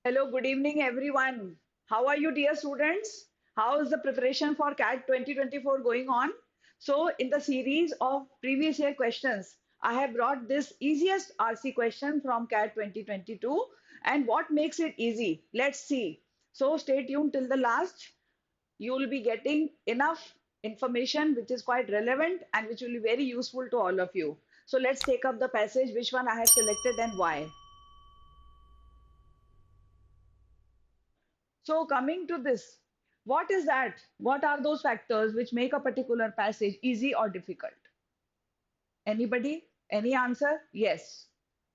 Hello, good evening, everyone. How are you, dear students? How is the preparation for CAT 2024 going on? So, in the series of previous year questions, I have brought this easiest RC question from CAT 2022. And what makes it easy? Let's see. So, stay tuned till the last. You will be getting enough information which is quite relevant and which will be very useful to all of you. So, let's take up the passage, which one I have selected and why. So coming to this, what is that? What are those factors which make a particular passage easy or difficult? Anybody? Any answer? Yes.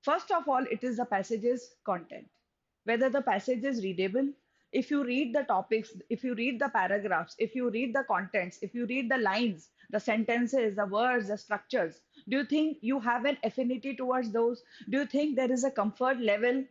First of all, it is the passage's content. Whether the passage is readable, if you read the topics, if you read the paragraphs, if you read the contents, if you read the lines, the sentences, the words, the structures, do you think you have an affinity towards those? Do you think there is a comfort level?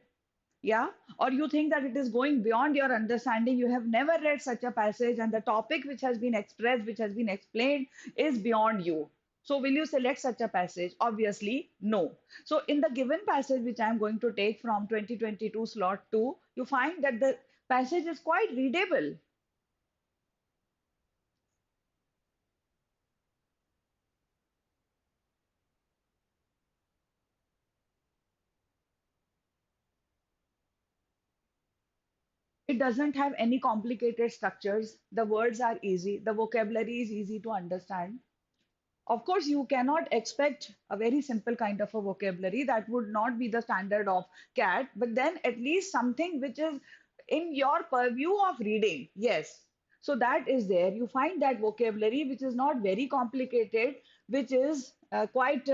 Yeah, or you think that it is going beyond your understanding. You have never read such a passage, and the topic which has been expressed, which has been explained, is beyond you. So, will you select such a passage? Obviously, no. So, in the given passage which I am going to take from 2022 slot 2, you find that the passage is quite readable. It doesn't have any complicated structures. The words are easy. The vocabulary is easy to understand. Of course, you cannot expect a very simple kind of a vocabulary that would not be the standard of CAT, but then at least something which is in your purview of reading. Yes. So that is there. You find that vocabulary which is not very complicated, which is quite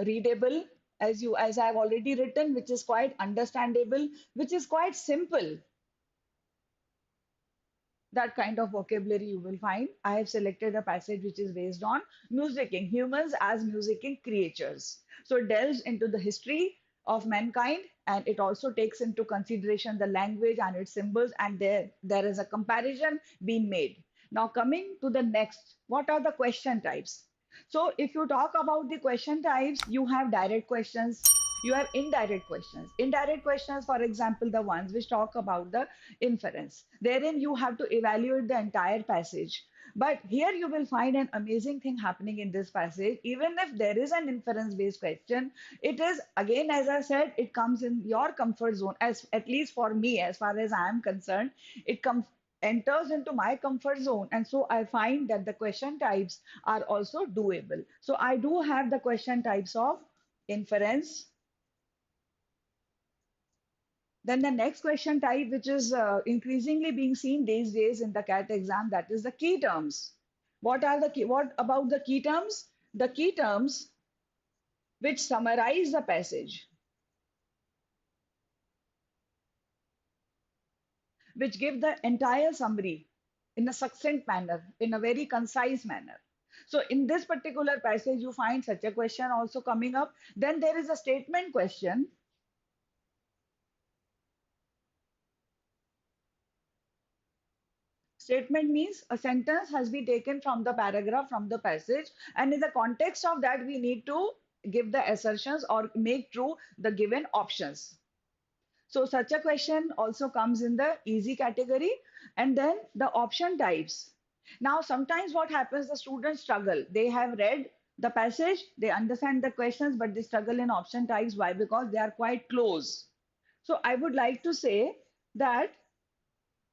readable, as I've already written, which is quite understandable, which is quite simple. That kind of vocabulary you will find. I have selected a passage which is based on musicking, humans as musicking creatures. So it delves into the history of mankind and it also takes into consideration the language and its symbols, and there is a comparison being made. Now, coming to the next, what are the question types? So, if you talk about the question types, you have direct questions, you have indirect questions. Indirect questions, for example, the ones which talk about the inference. Therein, you have to evaluate the entire passage. But here you will find an amazing thing happening in this passage. Even if there is an inference based question, it is again, as I said, it comes in your comfort zone. As at least for me, as far as I am concerned, it comes enters into my comfort zone, and so I find that the question types are also doable. So I do have the question types of inference. Then the next question type, which is increasingly being seen these days in the CAT exam, that is the key terms. What are the key, what about the key terms? The key terms which summarize the passage, which give the entire summary in a succinct manner, in a very concise manner. So in this particular passage, you find such a question also coming up. Then there is a statement question. Statement means a sentence has been taken from the paragraph, from the passage, and in the context of that, we need to give the assertions or make true the given options. So such a question also comes in the easy category. And then the option types. Now, sometimes what happens, the students struggle. They have read the passage, they understand the questions, but they struggle in option types. Why? Because they are quite close. So I would like to say that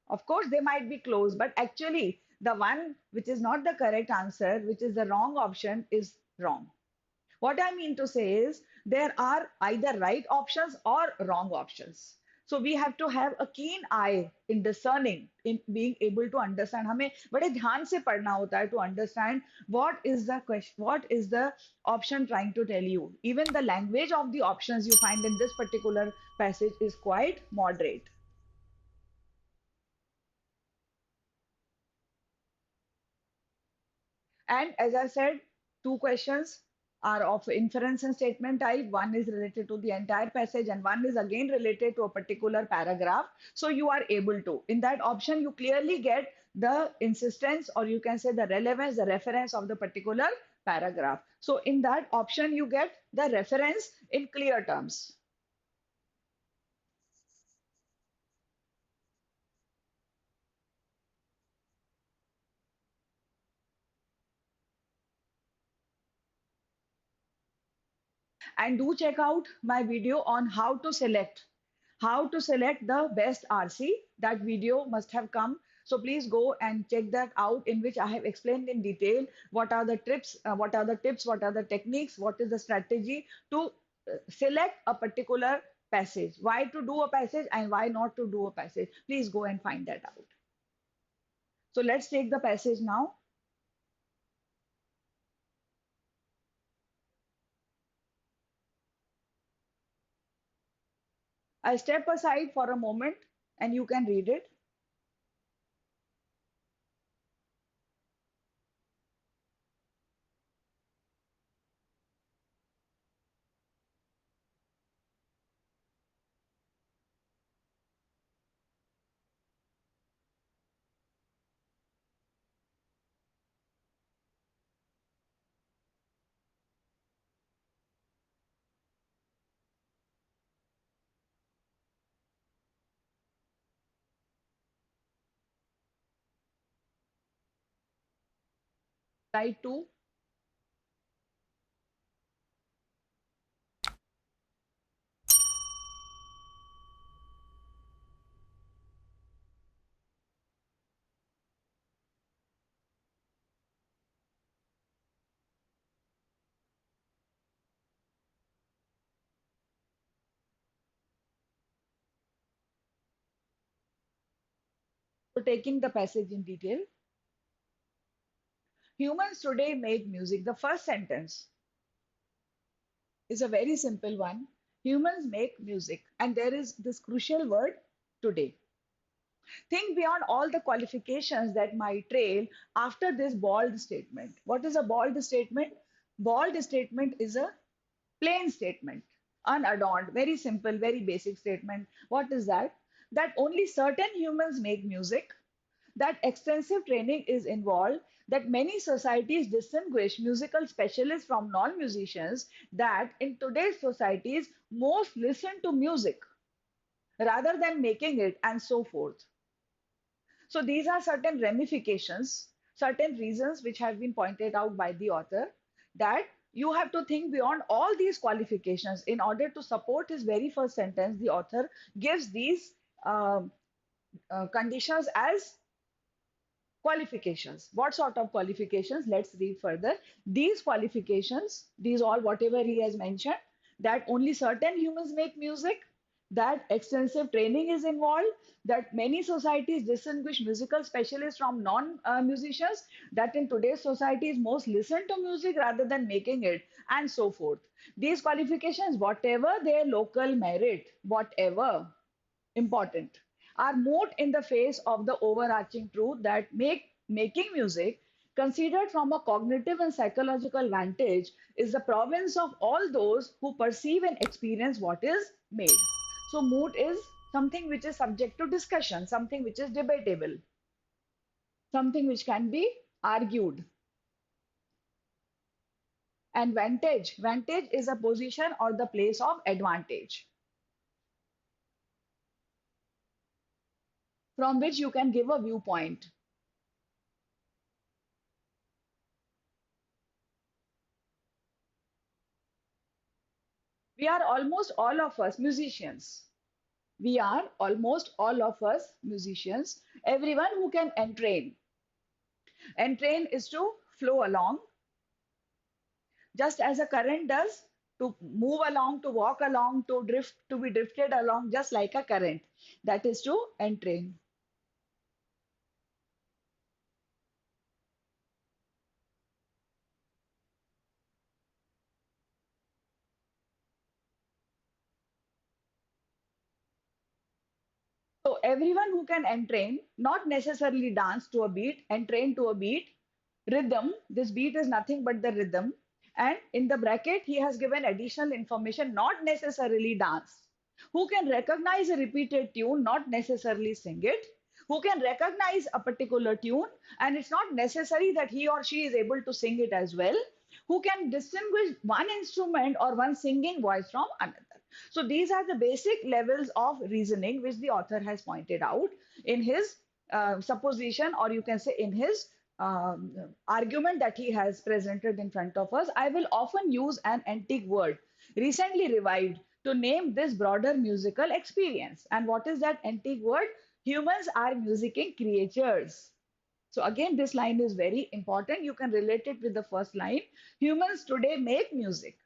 of course, they might be close, but actually, the one which is not the correct answer, which is the wrong option, is wrong. What I mean to say is there are either right options or wrong options. So we have to have a keen eye in discerning, in being able to understand. हमें बड़े ध्यान से पढ़ना होता है to understand what is the question, what is the option trying to tell you. Even the language of the options you find in this particular passage is quite moderate. And as I said, two questions are of inference and statement type. One is related to the entire passage, and one is again related to a particular paragraph. So you are able to, in that option, you clearly get the insistence, or you can say the relevance, the reference of the particular paragraph. So in that option, you get the reference in clear terms. And do check out my video on how to select the best RC. That video must have come. So please go and check that out, in which I have explained in detail what are the tips, what are the techniques, what is the strategy to select a particular passage, why to do a passage and why not to do a passage. Please go and find that out. So let's take the passage now. I'll step aside for a moment and you can read it. Slide 2. So taking the passage in detail. Humans today make music. The first sentence is a very simple one. Humans make music. And there is this crucial word, today. Think beyond all the qualifications that might trail after this bald statement. What is a bald statement? Bald statement is a plain statement, unadorned, very simple, very basic statement. What is that? That only certain humans make music, that extensive training is involved, that many societies distinguish musical specialists from non musicians, that in today's societies, most listen to music rather than making it, and so forth. So these are certain ramifications, certain reasons which have been pointed out by the author, that you have to think beyond all these qualifications. In order to support his very first sentence, the author gives these conditions as qualifications. What sort of qualifications? Let's read further. These qualifications, these all whatever he has mentioned, that only certain humans make music, that extensive training is involved, that many societies distinguish musical specialists from non musicians, that in today's societies most listen to music rather than making it, and so forth. These qualifications, whatever their local merit, whatever important, are moot in the face of the overarching truth that making music, considered from a cognitive and psychological vantage, is the province of all those who perceive and experience what is made. So moot is something which is subject to discussion, something which is debatable, something which can be argued. And vantage is a position or the place of advantage, from which you can give a viewpoint. We are almost all of us musicians. We are almost all of us musicians. Everyone who can entrain. Entrain is to flow along, just as a current does, to move along, to walk along, to drift, to be drifted along, just like a current. That is to entrain. So everyone who can entrain, not necessarily dance to a beat, entrain to a beat, rhythm, this beat is nothing but the rhythm. And in the bracket, he has given additional information, not necessarily dance. Who can recognize a repeated tune, not necessarily sing it. Who can recognize a particular tune, and it's not necessary that he or she is able to sing it as well. Who can distinguish one instrument or one singing voice from another. So these are the basic levels of reasoning which the author has pointed out in his supposition, or you can say in his argument that he has presented in front of us. I will often use an antique word. recently revived to name this broader musical experience. And what is that antique word? Humans are musicking creatures. So again, this line is very important. You can relate it with the first line. Humans today make music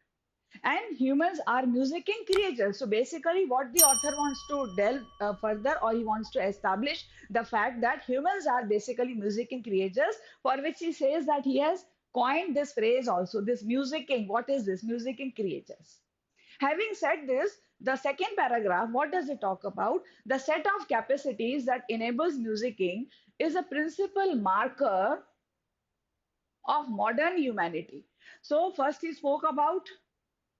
and humans are musicking creatures. So basically, what the author wants to delve further, or he wants to establish the fact that humans are basically musicking creatures, for which he says that he has coined this phrase also, this musicking. What is this? Musicking creatures. Having said this, the second paragraph, what does it talk about? The set of capacities that enables musicking is a principal marker of modern humanity. So, first he spoke about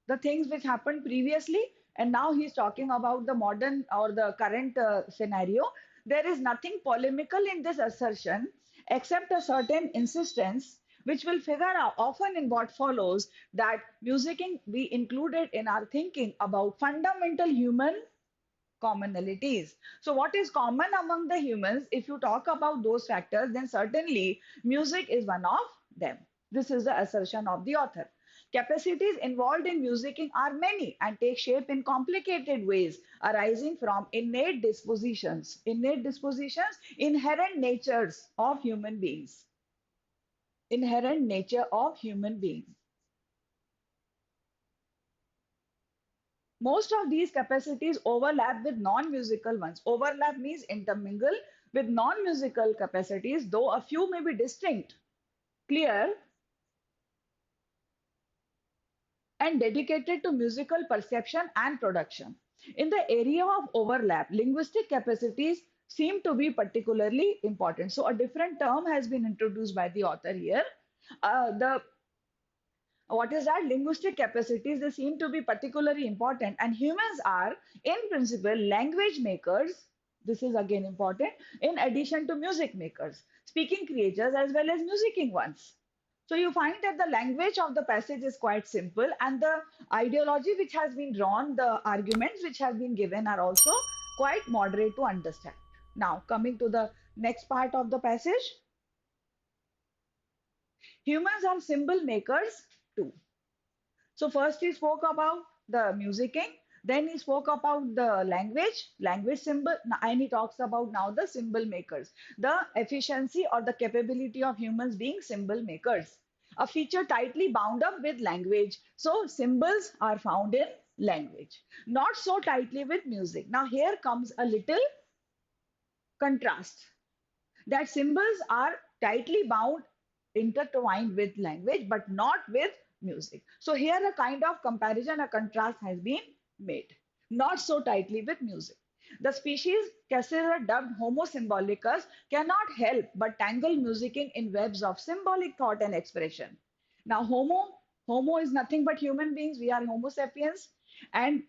the things which happened previously, and now he's talking about the modern or the current scenario. There is nothing polemical in this assertion except a certain insistence which will figure out often in what follows that musicking be included in our thinking about fundamental human commonalities. So, what is common among the humans? If you talk about those factors, then certainly music is one of them. This is the assertion of the author. Capacities involved in musicking are many and take shape in complicated ways, arising from innate dispositions, inherent natures of human beings. Inherent nature of human beings. Most of these capacities overlap with non-musical ones. Overlap means intermingle with non-musical capacities, though a few may be distinct, clear, and dedicated to musical perception and production. In the area of overlap, linguistic capacities seem to be particularly important. So, a different term has been introduced by the author here. The what is that? Linguistic capacities, they seem to be particularly important, and humans are in principle language makers. This is again important, in addition to music makers, speaking creatures as well as musicking ones. So you find that the language of the passage is quite simple, and the ideology which has been drawn, the arguments which have been given are also quite moderate to understand. Now coming to the next part of the passage, humans are symbol makers too. So first he spoke about the musicking, then he spoke about the language symbol, and he talks about now the symbol makers, the efficiency or the capability of humans being symbol makers. A feature tightly bound up with language. So symbols are found in language, not so tightly with music. Now here comes a little contrast that symbols are tightly bound, intertwined with language, but not with music. So here a kind of comparison, a contrast has been made, not so tightly with music. The species Cassandra dubbed Homo symbolicus cannot help but tangle musicking in webs of symbolic thought and expression. Now, Homo is nothing but human beings. We are Homo sapiens, and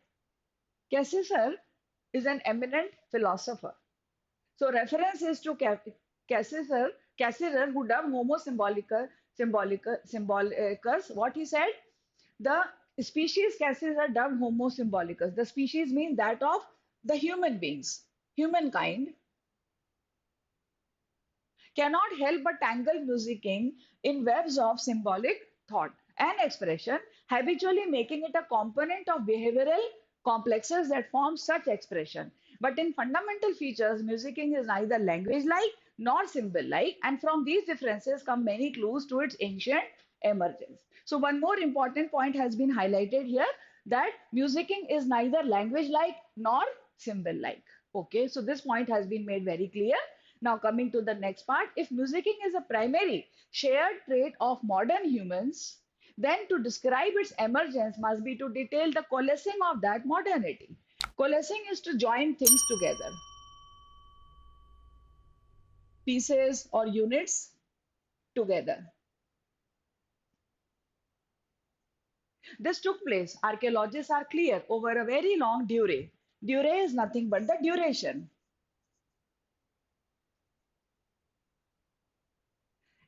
Cassandra is an eminent philosopher. So reference is to Cassirer, who dubbed Homo symbolicus. What he said, the species Cassirer dubbed Homo symbolicus. The species means that of the human beings, humankind, cannot help but tangle musicking in webs of symbolic thought and expression, habitually making it a component of behavioral complexes that form such expression. But in fundamental features, musicking is neither language-like nor symbol-like, and from these differences come many clues to its ancient emergence. So one more important point has been highlighted here, that musicking is neither language-like nor symbol-like. Okay, so this point has been made very clear. Now coming to the next part, if musicking is a primary shared trait of modern humans, then to describe its emergence must be to detail the coalescing of that modernity. Coalescing is to join things together, pieces or units together. This took place, archaeologists are clear, over a very long durée. Durée is nothing but the duration.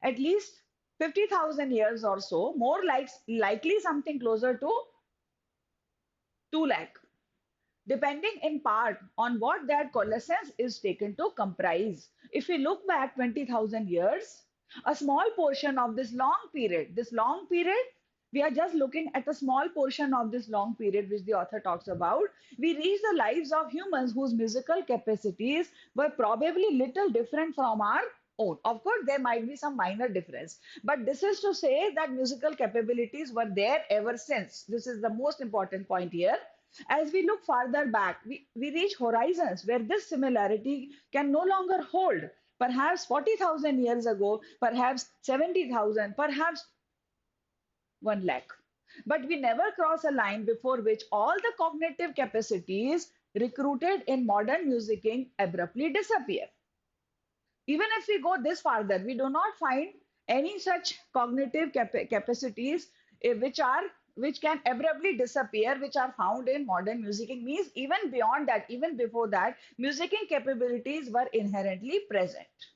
At least 50,000 years or so, more likely something closer to 2 lakh, depending in part on what that coalescence is taken to comprise. If we look back 20,000 years, a small portion of this long period We are just looking at a small portion of this long period which the author talks about. We reach the lives of humans whose musical capacities were probably little different from our own. Of course, there might be some minor difference, but this is to say that musical capabilities were there ever since. This is the most important point here. As we look farther back, we reach horizons where this similarity can no longer hold. Perhaps 40,000 years ago, perhaps 70,000, perhaps 1 lakh. But we never cross a line before which all the cognitive capacities recruited in modern musicking abruptly disappear. Even if we go this farther, we do not find any such cognitive capacities which can abruptly disappear, which are found in modern musicking. Means even beyond that, even before that, musicking capabilities were inherently present.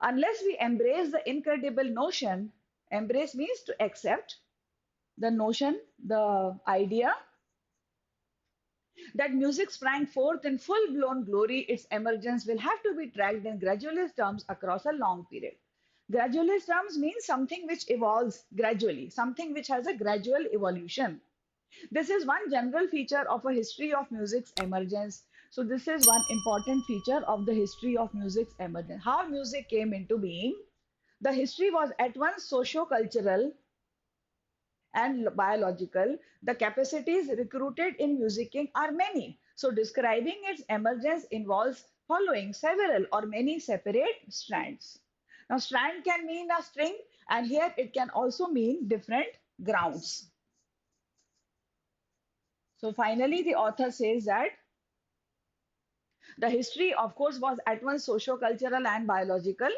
Unless we embrace the incredible notion, embrace means to accept the notion, the idea that music sprang forth in full blown glory, its emergence will have to be tracked in gradualist terms across a long period. Gradualist terms means something which evolves gradually, something which has a gradual evolution. This is one general feature of a history of music's emergence. So, this is one important feature of the history of music's emergence. How music came into being. The history was at once socio-cultural and biological. The capacities recruited in musicking are many. So, describing its emergence involves following several or many separate strands. Now, strand can mean a string, and here it can also mean different grounds. So, finally, the author says that the history, of course, was at once socio-cultural and biological.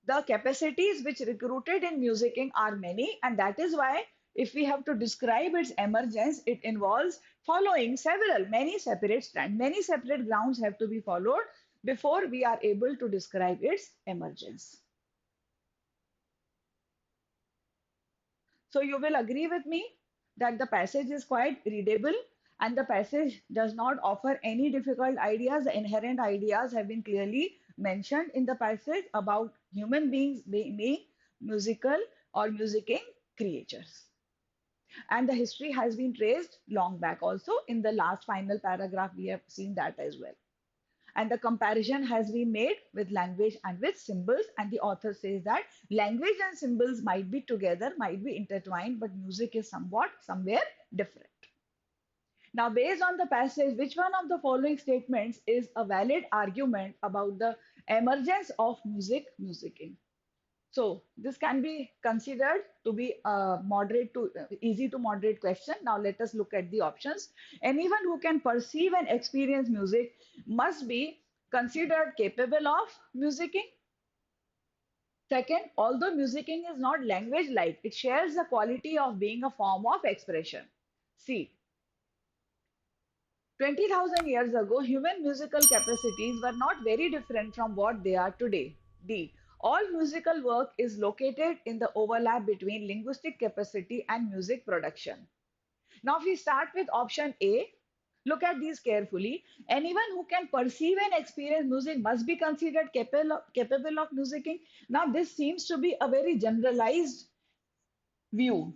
The capacities which recruited in musicking are many, and that is why if we have to describe its emergence, it involves following several, many separate strands, many separate grounds have to be followed before we are able to describe its emergence. So you will agree with me that the passage is quite readable and the passage does not offer any difficult ideas. The inherent ideas have been clearly mentioned in the passage about human beings being musical or musicking creatures. And the history has been traced long back also. In the last final paragraph, we have seen that as well. And the comparison has been made with language and with symbols. And the author says that language and symbols might be together, might be intertwined, but music is somewhat, somewhere different. Now, based on the passage, which one of the following statements is a valid argument about the emergence of musicking? So this can be considered to be a moderate to easy to moderate question. Now let us look at the options. Anyone who can perceive and experience music must be considered capable of musicking. Second, although musicking is not language-like, it shares the quality of being a form of expression. C. 20,000 years ago, human musical capacities were not very different from what they are today. D. All musical work is located in the overlap between linguistic capacity and music production. Now, if we start with option A, look at these carefully. Anyone who can perceive and experience music must be considered capable of musicking. Now, this seems to be a very generalized view.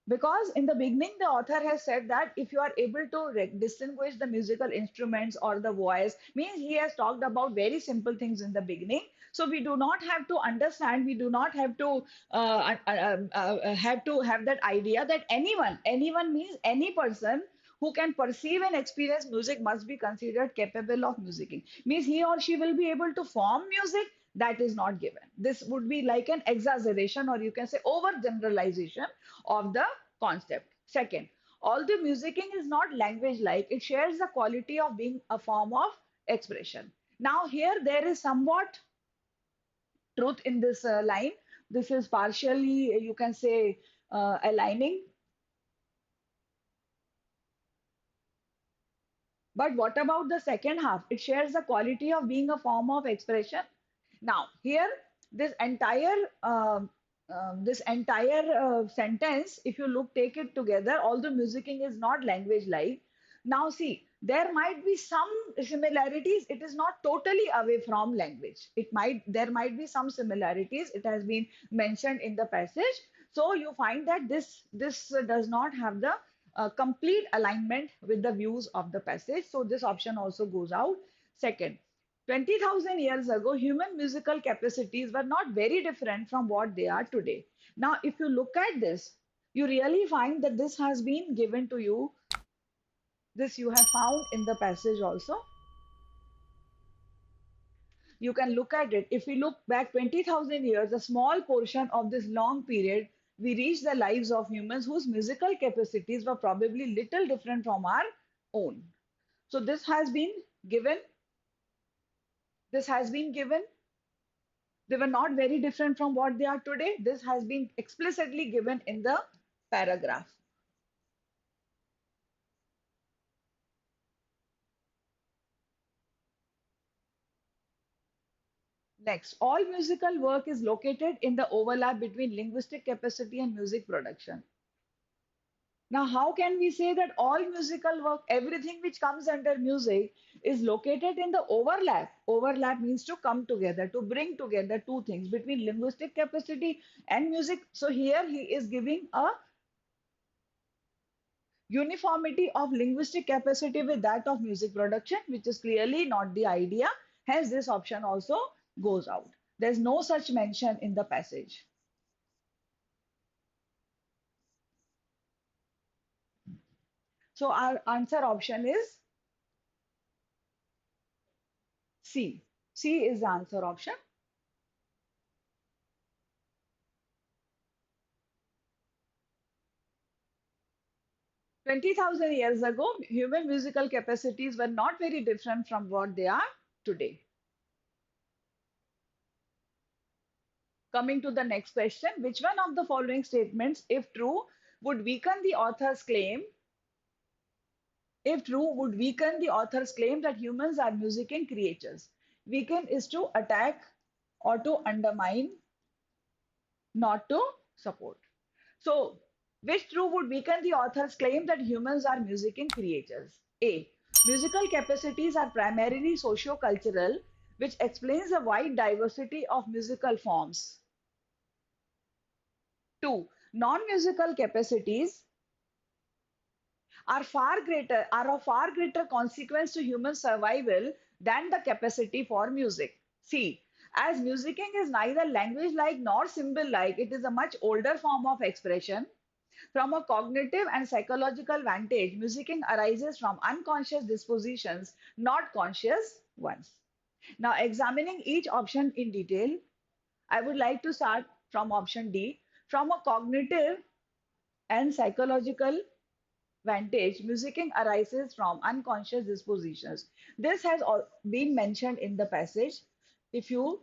Because in the beginning, the author has said that if you are able to distinguish the musical instruments or the voice, means he has talked about very simple things in the beginning. So we do not have to understand, we do not have to have that idea that anyone means any person who can perceive and experience music must be considered capable of musicking. Means he or she will be able to form music, that is not given. This would be like an exaggeration or you can say overgeneralization of the concept. Second, although musicking is not language like, it shares the quality of being a form of expression. Now, here there is somewhat truth in this line. This is partially, you can say, aligning. But what about the second half? It shares the quality of being a form of expression. Now, here, this entire sentence, if you look, take it together, although musicking is not language like. Now, see, there might be some similarities. It is not totally away from language. There might be some similarities. It has been mentioned in the passage. So you find that this does not have the complete alignment with the views of the passage. So this option also goes out. Second, 20,000 years ago, human musical capacities were not very different from what they are today. Now, if you look at this, you really find that this has been given to you. This you have found in the passage also. You can look at it. If we look back 20,000 years, a small portion of this long period, we reach the lives of humans whose musical capacities were probably little different from our own. So this has been given. This has been given. They were not very different from what they are today. This has been explicitly given in the paragraph. Next, all musical work is located in the overlap between linguistic capacity and music production. Now, how can we say that all musical work, everything which comes under music, is located in the overlap? Overlap means to come together, to bring together two things between linguistic capacity and music. So here he is giving a uniformity of linguistic capacity with that of music production, which is clearly not the idea. Hence, this option also goes out. There's no such mention in the passage. So our answer option is C. C is the answer option. 20,000 years ago, human musical capacities were not very different from what they are today. Coming to the next question, which one of the following statements, if true, would weaken the author's claim? If true, would weaken the author's claim that humans are musician creatures? Weaken is to attack or to undermine, not to support. So, which true would weaken the author's claim that humans are musician creatures? A. Musical capacities are primarily socio-cultural, which explains the wide diversity of musical forms. 2. Non-musical capacities are of far greater consequence to human survival than the capacity for music. C. As musicking is neither language-like nor symbol-like, it is a much older form of expression. From a cognitive and psychological vantage, musicking arises from unconscious dispositions, not conscious ones. Now, examining each option in detail, I would like to start from option D. From a cognitive and psychological vantage, musicking arises from unconscious dispositions. This has been mentioned in the passage. If you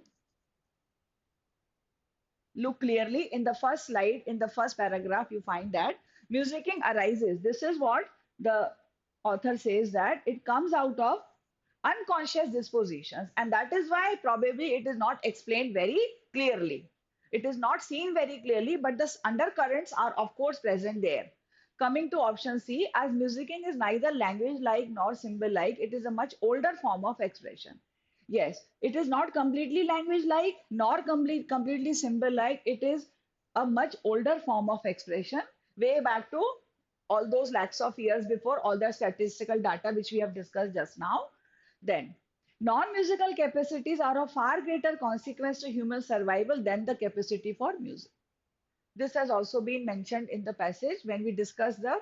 look clearly in the first slide, in the first paragraph, you find that musicking arises. This is what the author says, that it comes out of unconscious dispositions, and that is why probably it is not explained very clearly. It is not seen very clearly, but the undercurrents are of course present there. Coming to option C, as musicking is neither language like nor symbol like, it is a much older form of expression. Yes, it is not completely language like nor completely symbol like. It is a much older form of expression, way back to all those lakhs of years before all the statistical data which we have discussed just now. Then, non-musical capacities are of far greater consequence to human survival than the capacity for music. This has also been mentioned in the passage when we discuss the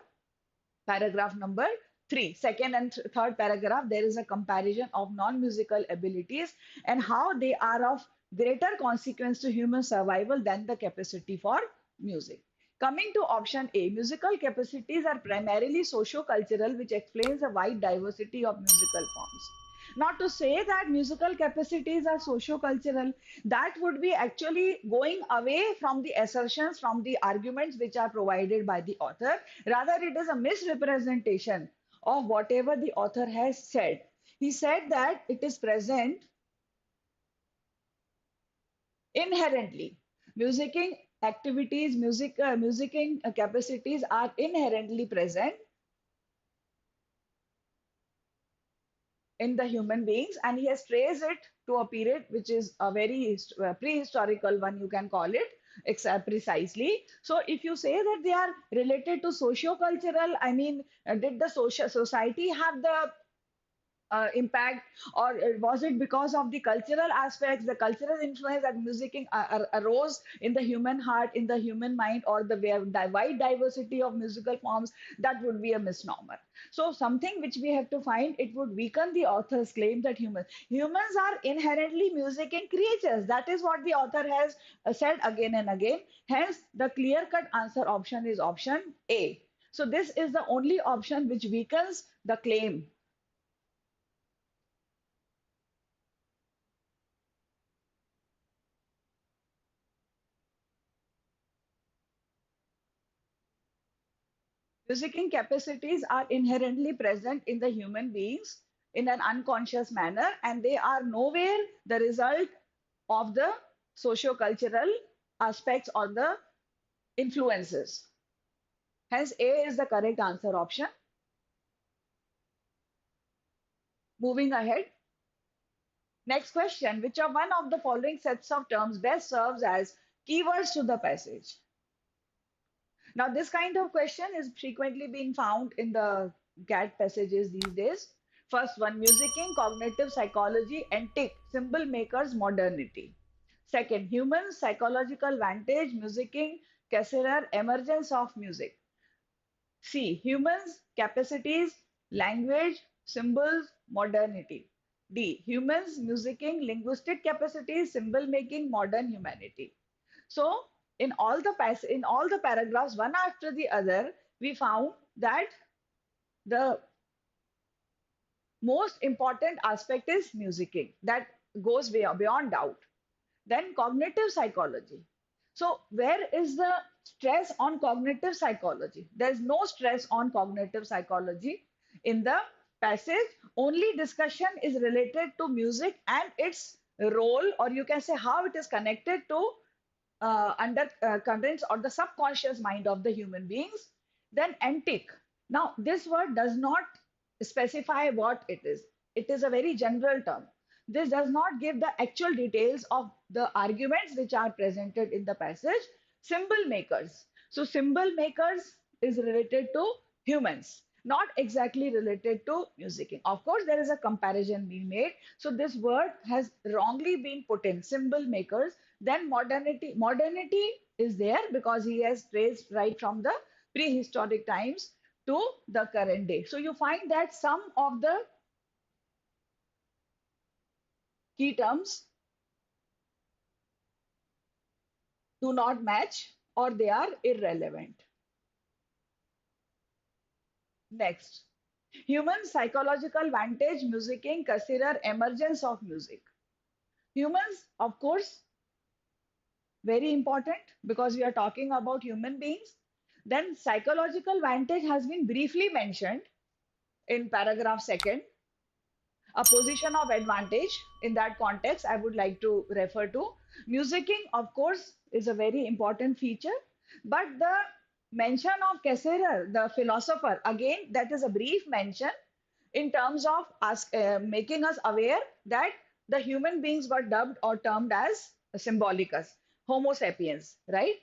paragraph number 3. Second and third paragraph, there is a comparison of non-musical abilities and how they are of greater consequence to human survival than the capacity for music. Coming to option A, musical capacities are primarily socio-cultural, which explains the wide diversity of musical forms. Not to say that musical capacities are socio-cultural, that would be actually going away from the assertions, from the arguments which are provided by the author. Rather, it is a misrepresentation of whatever the author has said. He said that it is present inherently. Musicking activities, musicking capacities are inherently present in the human beings, and he has traced it to a period which is a very prehistorical one, you can call it, precisely. So if you say that they are related to socio-cultural, I mean, did the social society have the impact, or was it because of the cultural aspects, the cultural influence that music arose in the human heart, in the human mind, or the wide diversity of musical forms? That would be a misnomer. So something which we have to find, it would weaken the author's claim that humans are inherently musical creatures. That is what the author has said again and again. Hence, the clear-cut answer option is option A. So this is the only option which weakens the claim. Musical capacities are inherently present in the human beings in an unconscious manner, and they are nowhere the result of the socio-cultural aspects or the influences. Hence, A is the correct answer option. Moving ahead. Next question. Which of one of the following sets of terms best serves as keywords to the passage? Now, this kind of question is frequently being found in the CAT passages these days. First one, musicking, cognitive psychology, and tick, symbol makers, modernity. Second, human psychological vantage, musicking, Cassirer, emergence of music. C, humans, capacities, language, symbols, modernity. D, humans, musicking, linguistic capacities, symbol making, modern humanity. So in all the paragraphs, one after the other, we found that the most important aspect is musicking. That goes beyond doubt. Then cognitive psychology. So where is the stress on cognitive psychology? There's no stress on cognitive psychology in the passage. Only discussion is related to music and its role, or you can say how it is connected to under currents or the subconscious mind of the human beings. Then antic. Now, this word does not specify what it is. It is a very general term. This does not give the actual details of the arguments which are presented in the passage. Symbol makers. So, symbol makers is related to humans, not exactly related to music. Of course, there is a comparison being made. So, this word has wrongly been put in symbol makers. Then modernity. Modernity is there because he has traced right from the prehistoric times to the current day. So, you find that some of the key terms do not match or they are irrelevant. Next, human psychological vantage, musicking, consider emergence of music. Humans, of course, very important because we are talking about human beings. Then psychological vantage has been briefly mentioned in paragraph second. A position of advantage in that context, I would like to refer to. Musicking, of course, is a very important feature, but the mention of Cassirer, the philosopher, again, that is a brief mention in terms of making us aware that the human beings were dubbed or termed as symbolicus, Homo sapiens, right?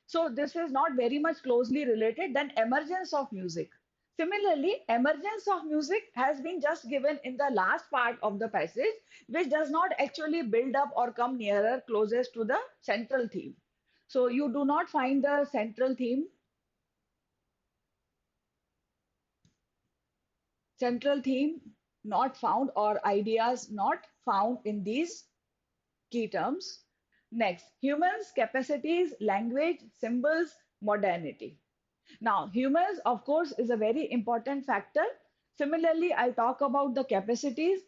So this is not very much closely related than emergence of music. Similarly, emergence of music has been just given in the last part of the passage, which does not actually build up or come nearer closest to the central theme. So you do not find the central theme not found or ideas not found in these key terms. Next, humans, capacities, language, symbols, modernity. Now, humans, of course, is a very important factor. Similarly, I'll talk about the capacities,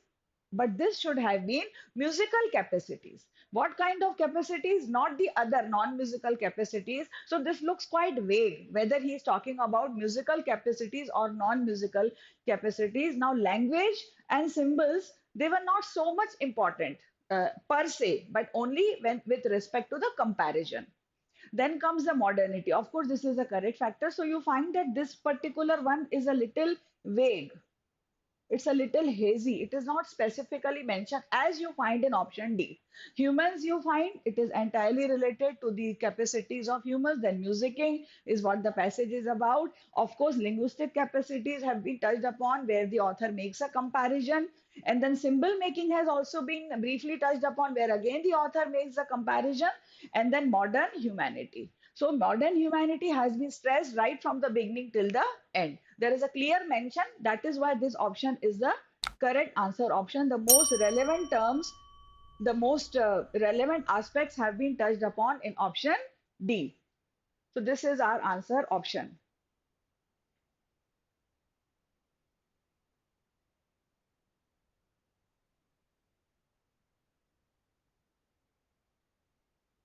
but this should have been musical capacities. What kind of capacities? Not the other non-musical capacities. So this looks quite vague, whether he's talking about musical capacities or non-musical capacities. Now, language and symbols, they were not so much important per se, but only when with respect to the comparison. Then comes the modernity. Of course, this is a correct factor. So you find that this particular one is a little vague. It's a little hazy. It is not specifically mentioned as you find in option D. Humans, you find it is entirely related to the capacities of humans. Then musicking is what the passage is about. Of course, linguistic capacities have been touched upon where the author makes a comparison. And then symbol making has also been briefly touched upon where again the author makes a comparison. And then modern humanity. So modern humanity has been stressed right from the beginning till the end. There is a clear mention. That is why this option is the correct answer option. The most relevant terms, the most relevant aspects have been touched upon in option D. So this is our answer option.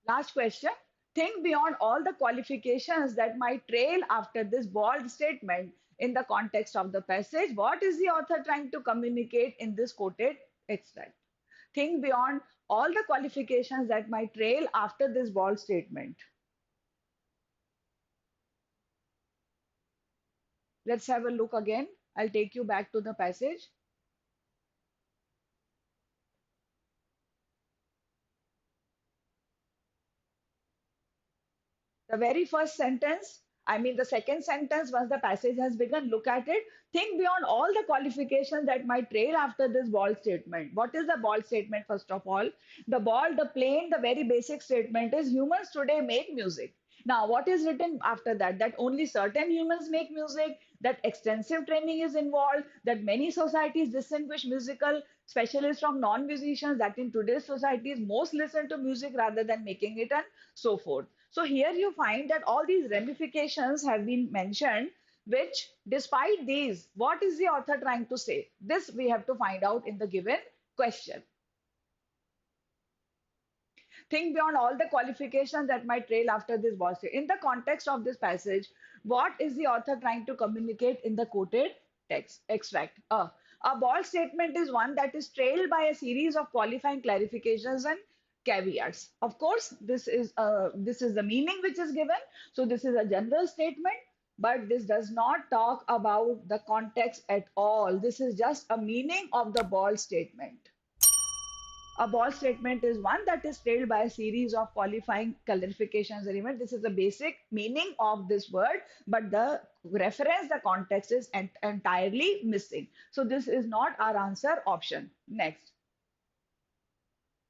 Last question. Think beyond all the qualifications that might trail after this bold statement in the context of the passage. What is the author trying to communicate in this quoted extract? Think beyond all the qualifications that might trail after this bold statement. Let's have a look again. I'll take you back to the passage. The very first sentence, I mean, the second sentence, once the passage has begun, look at it. Think beyond all the qualifications that might trail after this bold statement. What is the bold statement, first of all? The bold, the plain, the very basic statement is humans today make music. Now, what is written after that? That only certain humans make music, that extensive training is involved, that many societies distinguish musical specialists from non musicians, that in today's societies, most listen to music rather than making it, and so forth. So here you find that all these ramifications have been mentioned, which despite these, what is the author trying to say? This we have to find out in the given question. Think beyond all the qualifications that might trail after this was. In the context of this passage, what is the author trying to communicate in the quoted text extract? A bold statement is one that is trailed by a series of qualifying clarifications and caveats. Of course, this is the meaning which is given. So this is a general statement, but this does not talk about the context at all. This is just a meaning of the bold statement. A bold statement is one that is trailed by a series of qualifying clarifications. Remember, this is the basic meaning of this word, but the reference, the context is entirely missing. So this is not our answer option. Next.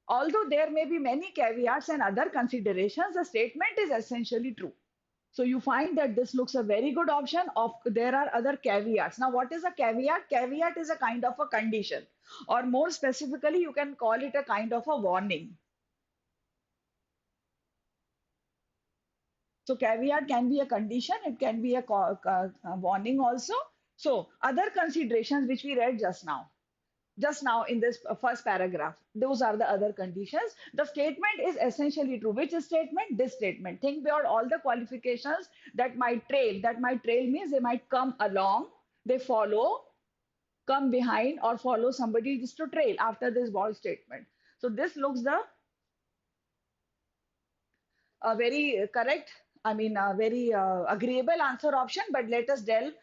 Although there may be many caveats and other considerations, the statement is essentially true. So you find that this looks a very good option of there are other caveats. Now, what is a caveat? Caveat is a kind of a condition, or more specifically, you can call it a kind of a warning. So caveat can be a condition, it can be a warning also. So other considerations which we read just now in this first paragraph, those are the other conditions. The statement is essentially true. Which statement? This statement. Think beyond all the qualifications that might trail. That might trail means they might come along, they follow, come behind, or follow somebody just to trail after this bold statement. So this looks the a very correct, I mean, a very agreeable answer option. But let us delve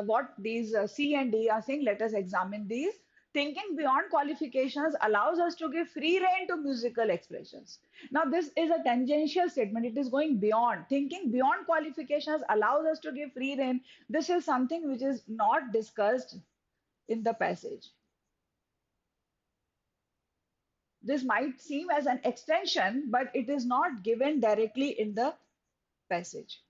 what these C and D are saying. Let us examine these. Thinking beyond qualifications allows us to give free rein to musical expressions. Now, this is a tangential statement. It is going beyond. Thinking beyond qualifications allows us to give free rein. This is something which is not discussed in the passage. This might seem as an extension, but it is not given directly in the passage.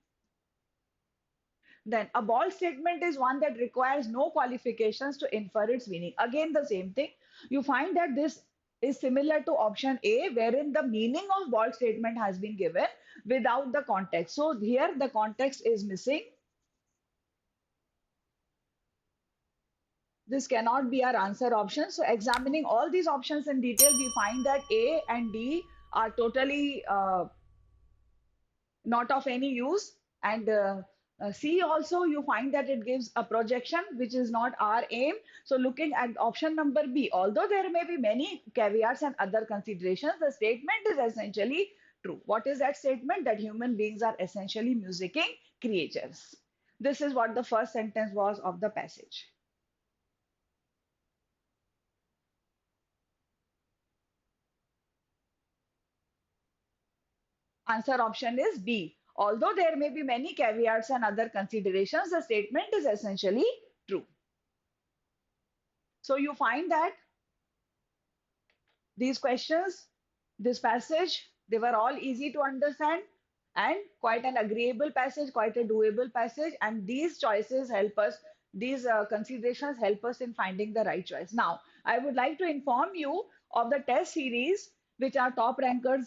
Then a bold statement is one that requires no qualifications to infer its meaning. Again, the same thing. You find that this is similar to option A, wherein the meaning of bold statement has been given without the context. So here the context is missing. This cannot be our answer option. So examining all these options in detail, we find that A and D are totally not of any use. And C also, you find that it gives a projection, which is not our aim. So looking at option number B, although there may be many caveats and other considerations, the statement is essentially true. What is that statement? That human beings are essentially musicking creatures. This is what the first sentence was of the passage. Answer option is B. Although there may be many caveats and other considerations, the statement is essentially true. So you find that these questions, this passage, they were all easy to understand and quite an agreeable passage, quite a doable passage. And these choices help us, these considerations help us in finding the right choice. Now, I would like to inform you of the test series which our top rankers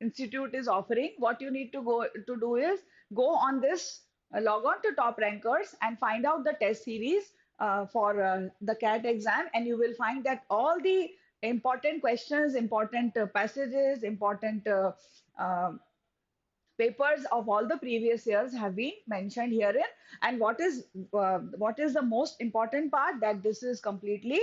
institute is offering. What you need to go to do is go on this, log on to top rankers and find out the test series for the CAT exam, and you will find that all the important questions, important passages, important uh, papers of all the previous years have been mentioned herein. And what is the most important part, that this is completely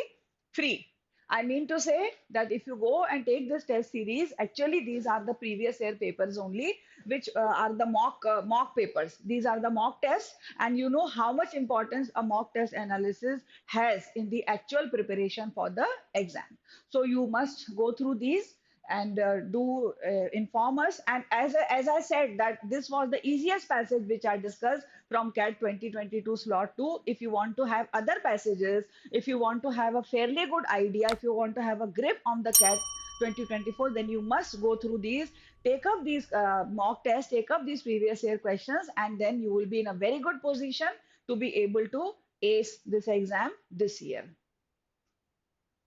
free. I mean to say that if you go and take this test series, actually these are the previous year papers only, which are the mock papers. These are the mock tests, and you know how much importance a mock test analysis has in the actual preparation for the exam. So you must go through these and do inform us. And as I said, that this was the easiest passage which I discussed from CAT 2022 slot 2. If you want to have other passages, if you want to have a fairly good idea, if you want to have a grip on the CAT 2024, then you must go through these, take up these mock tests, take up these previous year questions, and then you will be in a very good position to be able to ace this exam this year.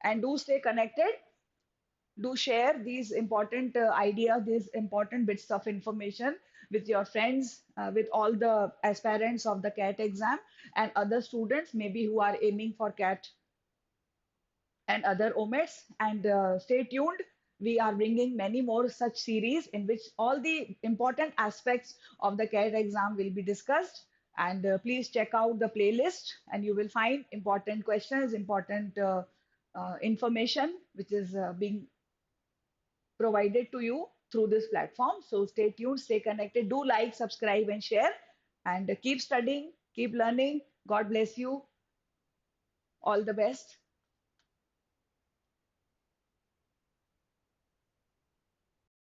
And do stay connected, do share these important ideas, these important bits of information with your friends, with all the aspirants of the CAT exam and other students, maybe who are aiming for CAT and other omits. And stay tuned. We are bringing many more such series in which all the important aspects of the CAT exam will be discussed. And please check out the playlist, and you will find important questions, important information which is being provided to you through this platform. So stay tuned, stay connected. Do like, subscribe, and share. And keep studying, keep learning. God bless you. All the best.